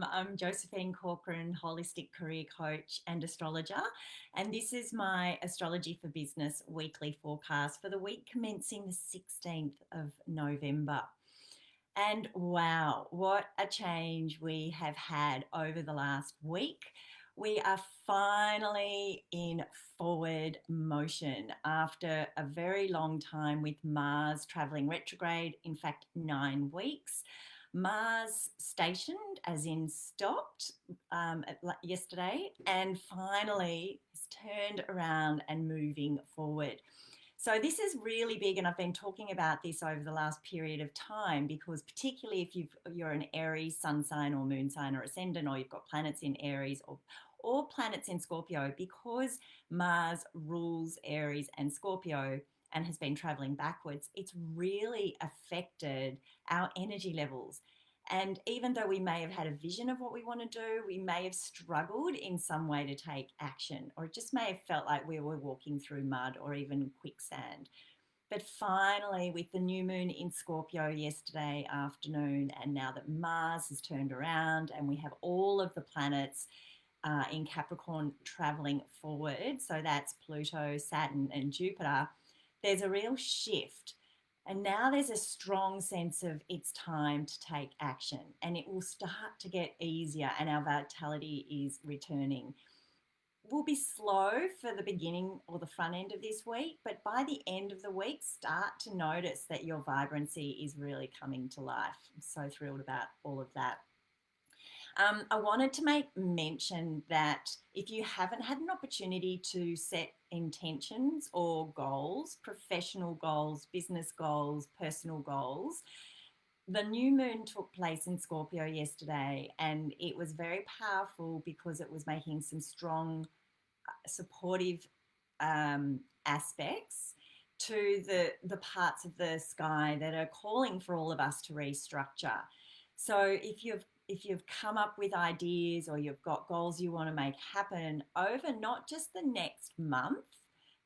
I'm Josephine Corcoran, holistic career coach and astrologer, and this is my Astrology for Business weekly forecast for the week commencing the 16th of November. And wow, what a change we have had over the last week. We are finally in forward motion after a very long time with Mars traveling retrograde, in fact, 9 weeks. Mars stationed, as in stopped yesterday, and finally has turned around and moving forward. So this is really big, and I've been talking about this over the last period of time because particularly if you're an Aries sun sign or moon sign or ascendant, or you've got planets in Aries or planets in Scorpio, because Mars rules Aries and Scorpio and has been traveling backwards, it's really affected our energy levels. And even though we may have had a vision of what we want to do, we may have struggled in some way to take action, or it just may have felt like we were walking through mud or even quicksand. But finally, with the new moon in Scorpio yesterday afternoon, and now that Mars has turned around and we have all of the planets in Capricorn traveling forward, so that's Pluto, Saturn, and Jupiter, there's a real shift. And now there's a strong sense of it's time to take action, and it will start to get easier, and our vitality is returning. We'll be slow for the beginning or the front end of this week, but by the end of the week, start to notice that your vibrancy is really coming to life. I'm so thrilled about all of that. I wanted to make mention that if you haven't had an opportunity to set intentions or goals, professional goals, business goals, personal goals, the new moon took place in Scorpio yesterday, and it was very powerful because it was making some strong, supportive aspects to the parts of the sky that are calling for all of us to restructure. So if you've come up with ideas or you've got goals you want to make happen over not just the next month,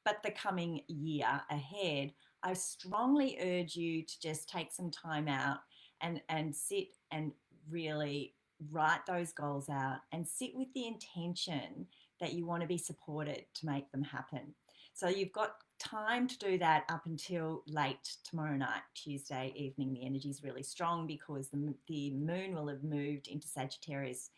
but the coming year ahead, I strongly urge you to just take some time out and sit and really write those goals out and sit with the intention that you want to be supported to make them happen. So you've got time to do that up until late tomorrow night, Tuesday evening. The energy is really strong because the moon will have moved into Sagittarius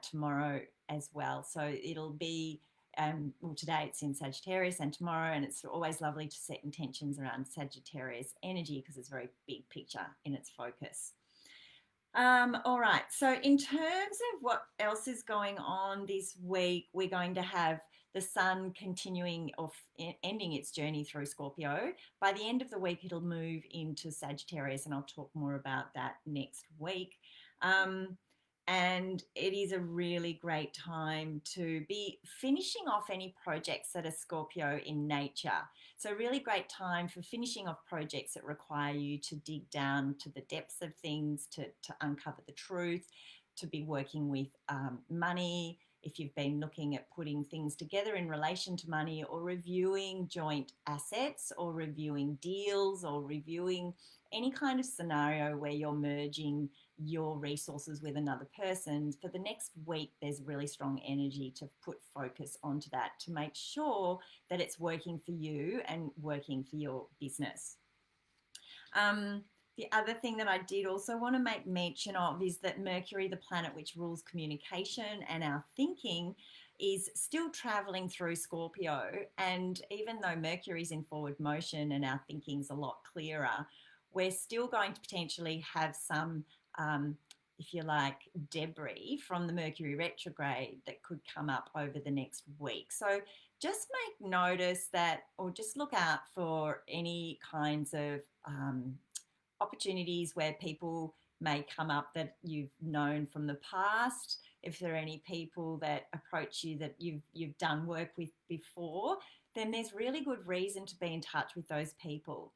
tomorrow as well. So it'll be, well, today it's in Sagittarius and tomorrow, and it's always lovely to set intentions around Sagittarius energy because it's a very big picture in its focus. All right. So, in terms of what else is going on this week, we're going to have the sun continuing or ending its journey through Scorpio. By the end of the week, it'll move into Sagittarius, and I'll talk more about that next week. Um, and it is a really great time to be finishing off any projects that are Scorpio in nature. So, really great time for finishing off projects that require you to dig down to the depths of things, to uncover the truth, to be working with money. If you've been looking at putting things together in relation to money, or reviewing joint assets, or reviewing deals, or reviewing any kind of scenario where you're merging your resources with another person's, for the next week, there's really strong energy to put focus onto that to make sure that it's working for you and working for your business. The other thing that I did also want to make mention of is that Mercury, the planet which rules communication and our thinking, is still traveling through Scorpio. And even though Mercury's in forward motion and our thinking's a lot clearer, we're still going to potentially have some, if you like, debris from the Mercury retrograde that could come up over the next week. So just make notice that, or just look out for any kinds of opportunities where people may come up that you've known from the past. If there are any people that approach you that you've done work with before, then there's really good reason to be in touch with those people.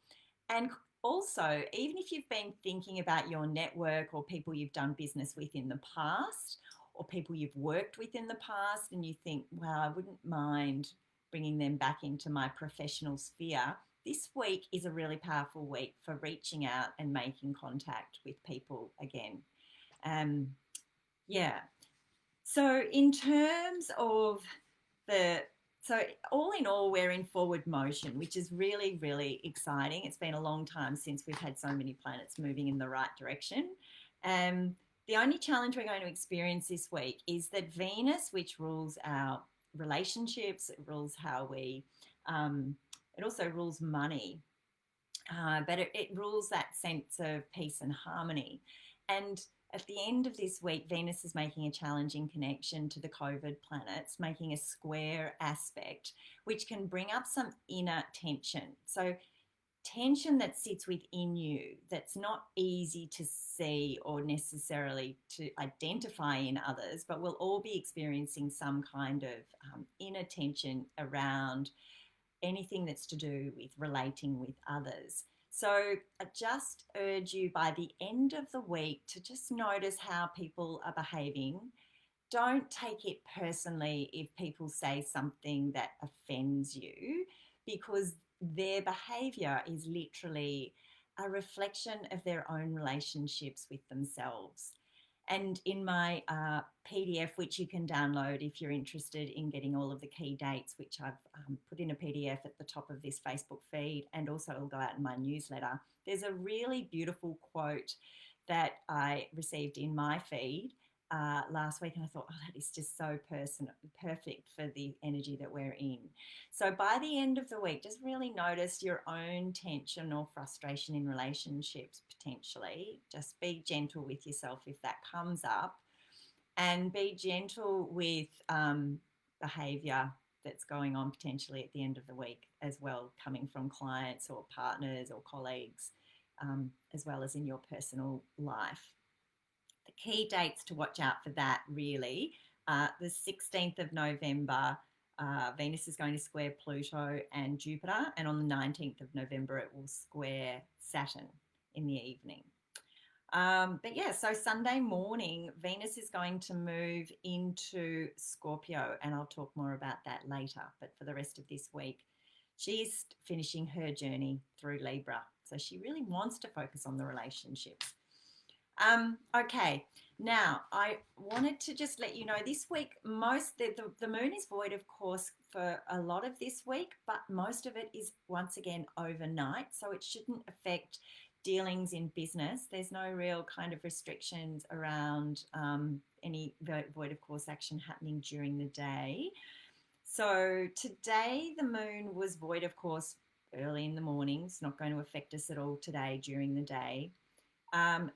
And also, even if you've been thinking about your network or people you've done business with in the past, or people you've worked with in the past, and you think, wow, I wouldn't mind bringing them back into my professional sphere, this week is a really powerful week for reaching out and making contact with people again. Yeah. So in terms of the so all in all, we're in forward motion, which is really, really exciting. It's been a long time since we've had so many planets moving in the right direction. Um, the only challenge we're going to experience this week is that Venus, which rules our relationships, it rules how we, it also rules money, but it rules that sense of peace and harmony. And at the end of this week, Venus is making a challenging connection to the COVID planets, making a square aspect, which can bring up some inner tension. So, tension that sits within you that's not easy to see or necessarily to identify in others, but we'll all be experiencing some kind of inner tension around anything that's to do with relating with others. So I just urge you by the end of the week to just notice how people are behaving. Don't take it personally if people say something that offends you, because their behavior is literally a reflection of their own relationships with themselves. And in my PDF, which you can download if you're interested in getting all of the key dates, which I've put in a PDF at the top of this Facebook feed, and also it'll go out in my newsletter, there's a really beautiful quote that I received in my feed last week, and I thought, oh, that is just so perfect for the energy that we're in. So by the end of the week, just really notice your own tension or frustration in relationships potentially. Just be gentle with yourself if that comes up, and be gentle with behavior that's going on potentially at the end of the week as well, coming from clients or partners or colleagues, as well as in your personal life. The key dates to watch out for that really, the 16th of November, Venus is going to square Pluto and Jupiter, and on the 19th of November, it will square Saturn in the evening. But yeah, so Sunday morning, Venus is going to move into Scorpio, and I'll talk more about that later. But for the rest of this week, she's finishing her journey through Libra. So she really wants to focus on the relationships. Okay, now I wanted to just let you know this week, the moon is void, of course, for a lot of this week, but most of it is once again overnight, so it shouldn't affect dealings in business. There's no real kind of restrictions around any void of course action happening during the day. So today the moon was void of course early in the morning. It's not going to affect us at all today during the day.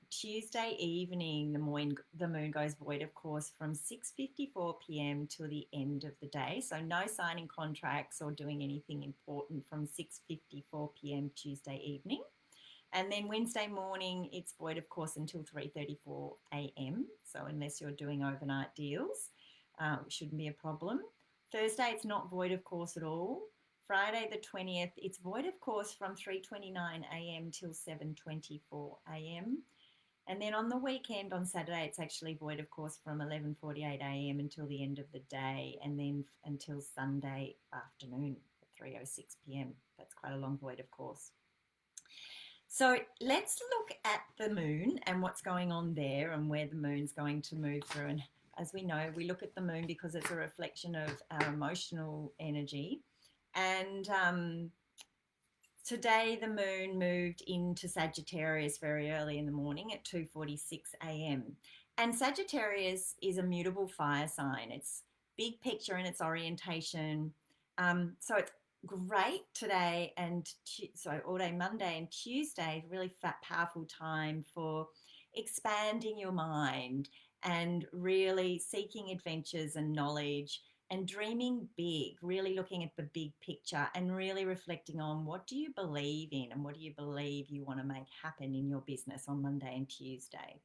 Tuesday evening, the moon goes void, of course, from 6:54 p.m. till the end of the day. So no signing contracts or doing anything important from 6:54 p.m. Tuesday evening. And then Wednesday morning, it's void, of course, until 3:34 a.m. So unless you're doing overnight deals, it shouldn't be a problem. Thursday, it's not void, of course, at all. Friday the 20th, it's void, of course, from 3:29 a.m. till 7:24 a.m. And then on the weekend, on Saturday, it's actually void, of course, from 11:48 a.m. until the end of the day, and then until Sunday afternoon at 3:06 p.m. That's quite a long void, of course. So let's look at the moon and what's going on there and where the moon's going to move through. And as we know, we look at the moon because it's a reflection of our emotional energy. And today the moon moved into Sagittarius very early in the morning at 2:46 a.m. And Sagittarius is a mutable fire sign. It's big picture in its orientation. So it's great today and so all day Monday and Tuesday, really powerful time for expanding your mind and really seeking adventures and knowledge and dreaming big, really looking at the big picture and really reflecting on what do you believe in and what do you believe you want to make happen in your business on Monday and Tuesday.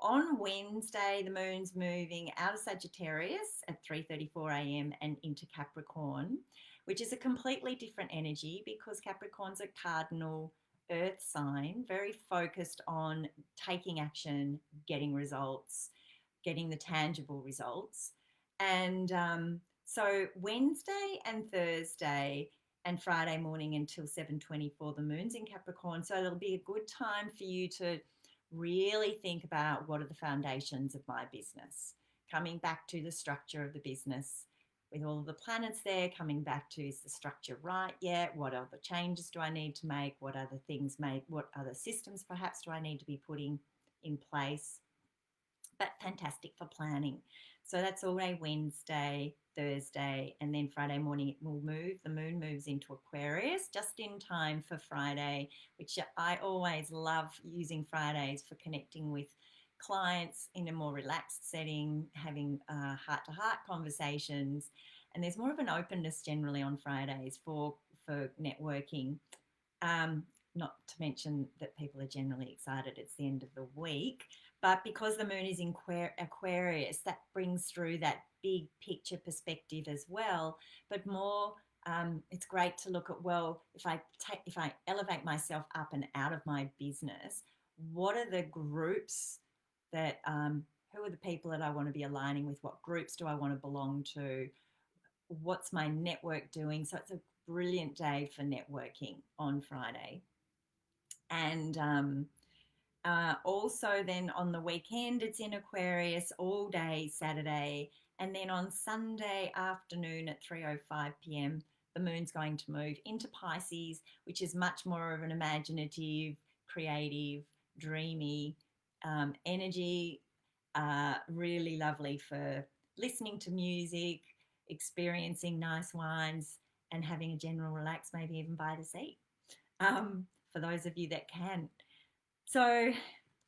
On Wednesday, the moon's moving out of Sagittarius at 3:34 a.m. and into Capricorn, which is a completely different energy because Capricorn's a cardinal earth sign, very focused on taking action, getting results, getting the tangible results. And so Wednesday and Thursday and Friday morning until 7:24, the moon's in Capricorn. So it'll be a good time for you to really think about what are the foundations of my business, coming back to the structure of the business with all of the planets there, coming back to, is the structure right yet? What other changes do I need to make? What other things what other systems perhaps do I need to be putting in place? But fantastic for planning. So that's all day Wednesday, Thursday, and then Friday morning it will move. The moon moves into Aquarius just in time for Friday, which I always love using Fridays for connecting with clients in a more relaxed setting, having heart to heart conversations. And there's more of an openness generally on Fridays for networking. Um, Not to mention that people are generally excited it's the end of the week. But because the moon is in Aquarius, that brings through that big picture perspective as well. But more, it's great to look at, well, if I elevate myself up and out of my business, what are the groups that who are the people that I want to be aligning with? What groups do I want to belong to? What's my network doing? So it's a brilliant day for networking on Friday. And also, then on the weekend, it's in Aquarius all day Saturday. And then on Sunday afternoon at 3:05 p.m., the moon's going to move into Pisces, which is much more of an imaginative, creative, dreamy energy. Really lovely for listening to music, experiencing nice wines, and having a general relax, maybe even by the sea, for those of you that can. So,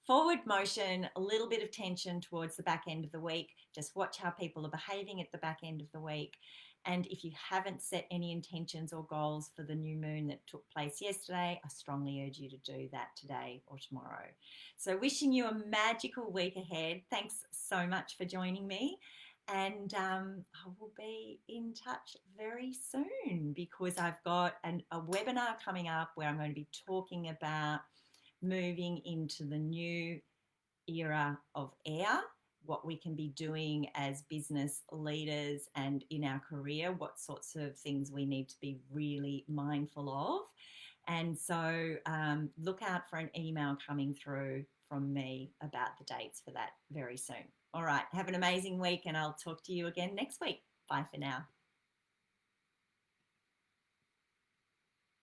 forward motion, a little bit of tension towards the back end of the week. Just watch how people are behaving at the back end of the week. And if you haven't set any intentions or goals for the new moon that took place yesterday, I strongly urge you to do that today or tomorrow. So, wishing you a magical week ahead. Thanks so much for joining me. And I will be in touch very soon because I've got a webinar coming up where I'm going to be talking about moving into the new era of air, what we can be doing as business leaders and in our career, what sorts of things we need to be really mindful of. And so look out for an email coming through from me about the dates for that very soon. All right, have an amazing week and I'll talk to you again next week. Bye for now.